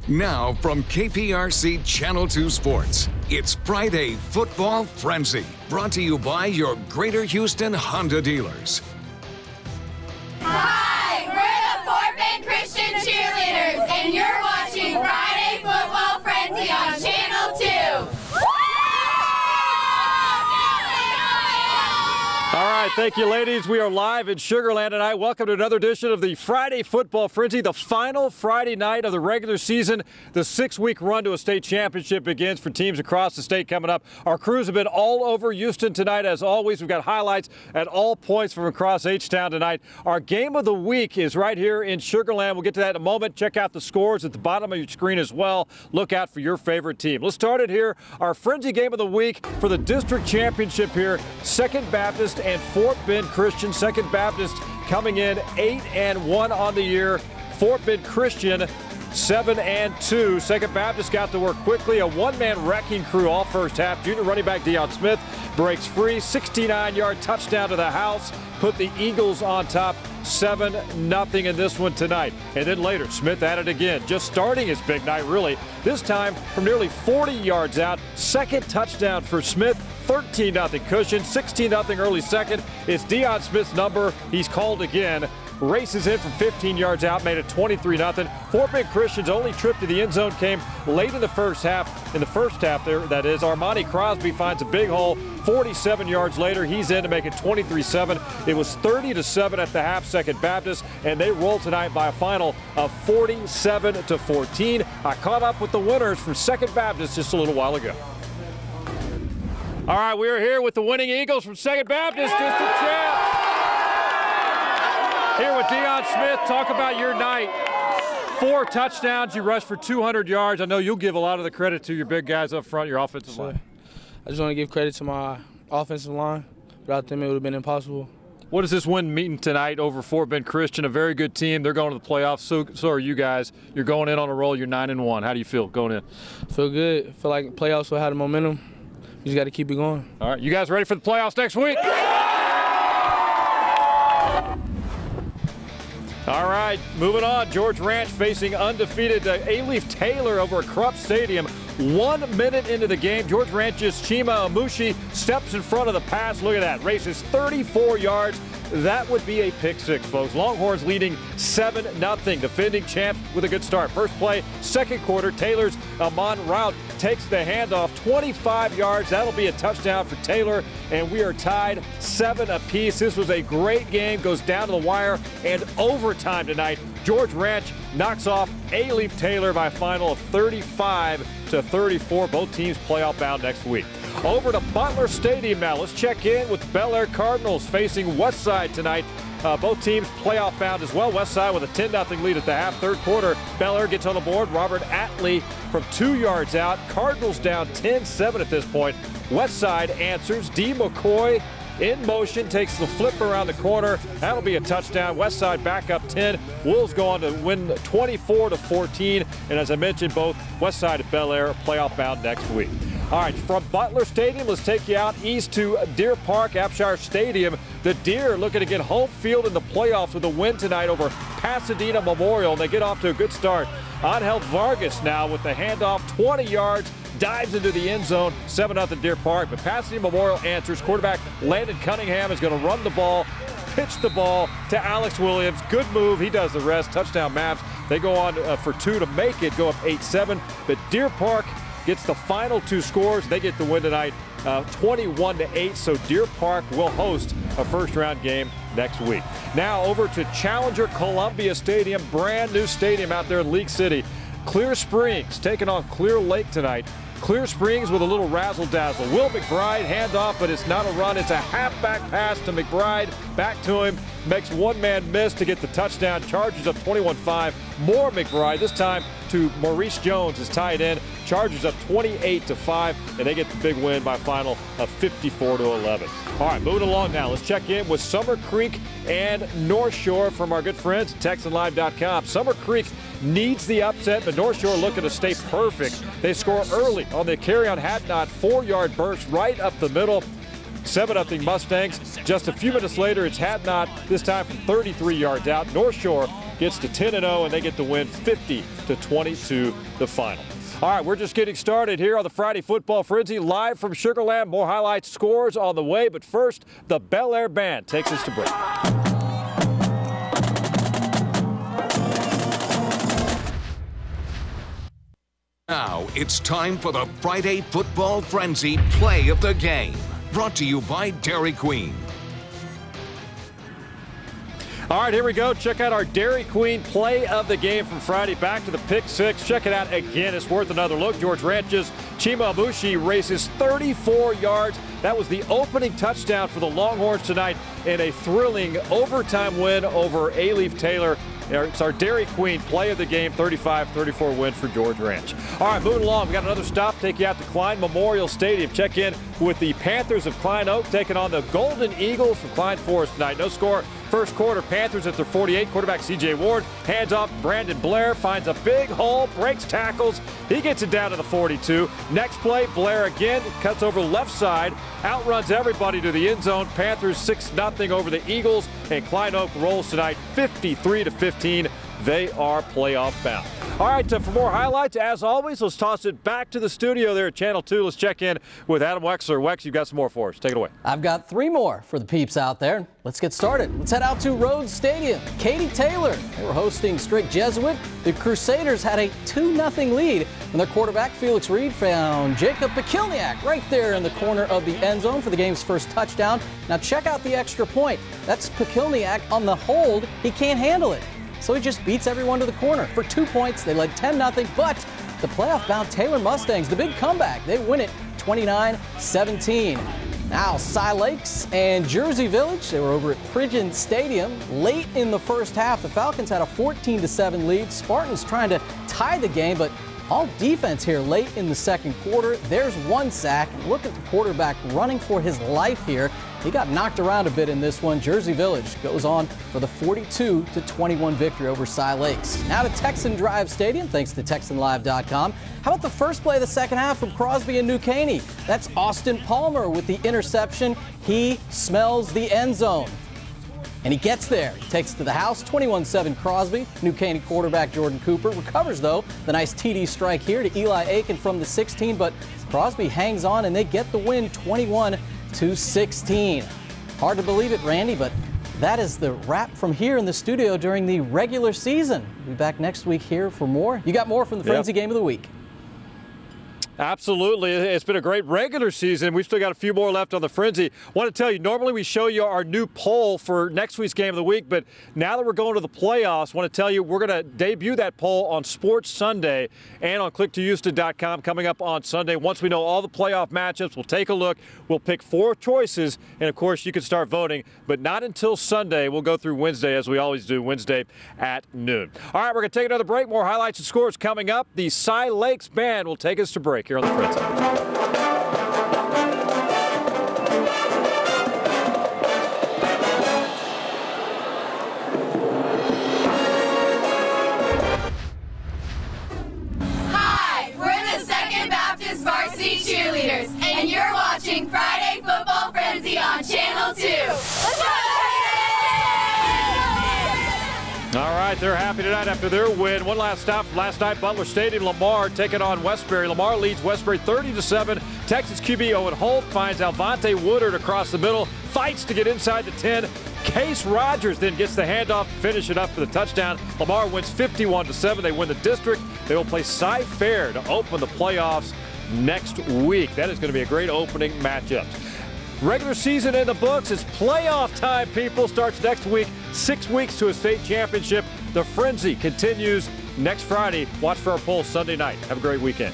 Now from KPRC Channel 2 Sports, it's Friday Football Frenzy, brought to you by your Greater Houston Honda dealers. Hi, we're the Fort Bend Christian Cheerleaders, and you're watching Friday Football Frenzy on Channel 2. All right, thank you, ladies. We are live in Sugar Land tonight. Welcome to another edition of the Friday Football Frenzy, the final Friday night of the regular season. The 6-week run to a state championship begins for teams across the state coming up. Our crews have been all over Houston tonight. As always, we've got highlights at all points from across H-Town tonight. Our game of the week is right here in Sugar Land. We'll get to that in a moment. Check out the scores at the bottom of your screen as well. Look out for your favorite team. Let's start it here. Our Frenzy game of the week for the district championship here. Second Baptist and Fort Bend Christian. Second Baptist coming in 8-1 on the year. Fort Bend Christian 7-2. Second Baptist got to work quickly. A one-man wrecking crew all first half. Junior running back Deion Smith breaks free. 69-yard touchdown to the house. Put the Eagles on top 7-0 in this one tonight. And then later, Smith at it again. Just starting his big night, really. This time from nearly 40 yards out. Second touchdown for Smith. 13-0 Cushion. 16-0 early second. It's Deion Smith's number. He's called again. Races in from 15 yards out, made it 23-0. Fort Bend Christian's only trip to the end zone came late in the first half. In the first half there, that is, Armani Crosby finds a big hole. 47 yards later, he's in to make it 23-7. It was 30-7 at the half, Second Baptist, and they roll tonight by a final of 47-14. I caught up with the winners from Second Baptist just a little while ago. All right, we are here with the winning Eagles from Second Baptist, district champs. Here with Deion Smith. Talk about your night. 4 touchdowns. You rushed for 200 yards. I know you'll give a lot of the credit to your big guys up front, your offensive line. I just want to give credit to my offensive line. Without them, it would have been impossible. What is this win mean tonight over Fort Bend Christian? A very good team. They're going to the playoffs. So are you guys. You're going in on a roll. You're 9-1. How do you feel going in? Feel good. I feel like playoffs will have the momentum. You just got to keep it going. All right. You guys ready for the playoffs next week? All right, moving on. George Ranch facing undefeated Alief Taylor over at Krupp Stadium. 1 minute into the game, George Ranch's Chima Amushi steps in front of the pass. Look at that, races 34 yards. That would be a pick six, folks. Longhorns leading 7-0. Defending champs with a good start. First play, second quarter, Taylor's Amon Rout takes the handoff 25 yards. That'll be a touchdown for Taylor, and we are tied 7 apiece. This was a great game, goes down to the wire, and overtime tonight. George Ranch knocks off Alief Taylor by a final of 35-34. Both teams playoff bound next week. Over to Butler Stadium now. Let's check in with Bel Air Cardinals facing Westside tonight. Both teams playoff bound as well. Westside with a 10-0 lead at the half. Third quarter, Bel Air gets on the board. Robert Atley from 2 yards out. Cardinals down 10-7 at this point. Westside answers. D. McCoy in motion, takes the flip around the corner. That'll be a touchdown. Westside back up 10. Wolves go on to win 24-14. And as I mentioned, both Westside and Bel Air playoff bound next week. All right, from Butler Stadium, let's take you out east to Deer Park, Abshire Stadium. The Deer looking to get home field in the playoffs with a win tonight over Pasadena Memorial. And they get off to a good start. Angel Vargas now with the handoff, 20 yards, dives into the end zone, 7-0 Deer Park. But Pasadena Memorial answers. Quarterback Landon Cunningham is going to run the ball, pitch the ball to Alex Williams. Good move. He does the rest. Touchdown Mavs. They go on for 2 to make it, go up 8-7. But Deer Park gets the final 2 scores. They get the win tonight, 21-8. So Deer Park will host a first-round game next week. Now over to Challenger Columbia Stadium, brand new stadium out there in League City. Clear Springs taking on Clear Lake tonight. Clear Springs with a little razzle-dazzle. Will McBride handoff, but it's not a run. It's a halfback pass to McBride. Back to him. Makes one man miss to get the touchdown. Chargers up 21-5. More McBride. This time to Maurice Jones is tied in. Chargers up 28-5, and they get the big win by a final of 54-11. All right, moving along now. Let's check in with Summer Creek and North Shore from our good friends at TexanLive.com. Summer Creek needs the upset, but North Shore looking to stay perfect. They score early on the carry on Hadnot, 4-yard burst right up the middle. 7-0 Mustangs. Just a few minutes later, it's Hadnot, this time from 33 yards out. North Shore gets to 10-0, and they get the win 50-22 the final. All right, we're just getting started here on the Friday Football Frenzy, live from Sugar Land. More highlights, scores on the way, but first, the Bel Air Band takes us to break. Now it's time for the Friday Football Frenzy Play of the Game. Brought to you by Dairy Queen. All right, here we go. Check out our Dairy Queen play of the game from Friday. Back to the pick six. Check it out again. It's worth another look. George Ranch's Chima Amushi races 34 yards. That was the opening touchdown for the Longhorns tonight in a thrilling overtime win over A-Leaf Taylor. It's our Dairy Queen play of the game, 35-34 win for George Ranch. All right, moving along. We got another stop. Take you out to Klein Memorial Stadium. Check in with the Panthers of Klein Oak taking on the Golden Eagles from Klein Forest tonight. No score. First quarter, Panthers at their 48. Quarterback C.J. Ward hands off Brandon Blair, finds a big hole, breaks tackles. He gets it down to the 42. Next play, Blair again cuts over left side, outruns everybody to the end zone. Panthers 6-0 over the Eagles, and Klein Oak rolls tonight 53-15. They are playoff bound. All right, for more highlights, as always, let's toss it back to the studio there at Channel 2. Let's check in with Adam Wexler. Wex, you've got some more for us. Take it away. I've got 3 more for the peeps out there. Let's get started. Let's head out to Rhodes Stadium. Katy Taylor, they were hosting Strict Jesuit. The Crusaders had a 2-0 lead when their quarterback, Felix Reed, found Jacob Pikilniak right there in the corner of the end zone for the game's first touchdown. Now check out the extra point. That's Pikilniak on the hold. He can't handle it. So he just beats everyone to the corner. For 2 points, they led 10-0, but the playoff-bound Taylor Mustangs, the big comeback, they win it 29-17. Now, Cy Lakes and Jersey Village, they were over at Pridgeon Stadium. Late in the first half, the Falcons had a 14-7 lead. Spartans trying to tie the game, but all defense here late in the second quarter. There's 1 sack. Look at the quarterback running for his life here. He got knocked around a bit in this one. Jersey Village goes on for the 42-21 victory over Cy Lakes. Now to Texan Drive Stadium, thanks to TexanLive.com. How about the first play of the second half from Crosby and New Caney? That's Austin Palmer with the interception. He smells the end zone. And he gets there. He takes it to the house. 21-7 Crosby. New Caney quarterback Jordan Cooper recovers, though. The nice TD strike here to Eli Aiken from the 16, but Crosby hangs on, and they get the win 21-16. Hard to believe it, Randy, but that is the wrap from here in the studio during the regular season. We'll be back next week here for more. You got more from the Frenzy Game of the Week. Absolutely. It's been a great regular season. We've still got a few more left on the Frenzy. Want to tell you, normally we show you our new poll for next week's Game of the Week, but now that we're going to the playoffs, want to tell you we're going to debut that poll on Sports Sunday and on click2houston.com coming up on Sunday. Once we know all the playoff matchups, we'll take a look. We'll pick 4 choices, and of course you can start voting, but not until Sunday. We'll go through Wednesday as we always do, Wednesday at noon. All right, we're going to take another break. More highlights and scores coming up. The Cy Lakes Band will take us to break here on the Frenzy. Hi, we're the Second Baptist Varsity Cheerleaders, and you're watching Friday Football Frenzy on Channel 2. Let's go! All right, they're happy tonight after their win. One last stop from last night, Butler Stadium. Lamar taking on Westbury. Lamar leads Westbury 30-7. Texas QB Owen Holt finds Alvante Woodard across the middle, fights to get inside the 10. Case Rogers then gets the handoff to finish it up for the touchdown. Lamar wins 51-7. They win the district. They will play Cy Fair to open the playoffs next week. That is going to be a great opening matchup. Regular season in the books. It's playoff time, people. Starts next week. 6 weeks to a state championship. The Frenzy continues next Friday. Watch for our poll Sunday night. Have a great weekend.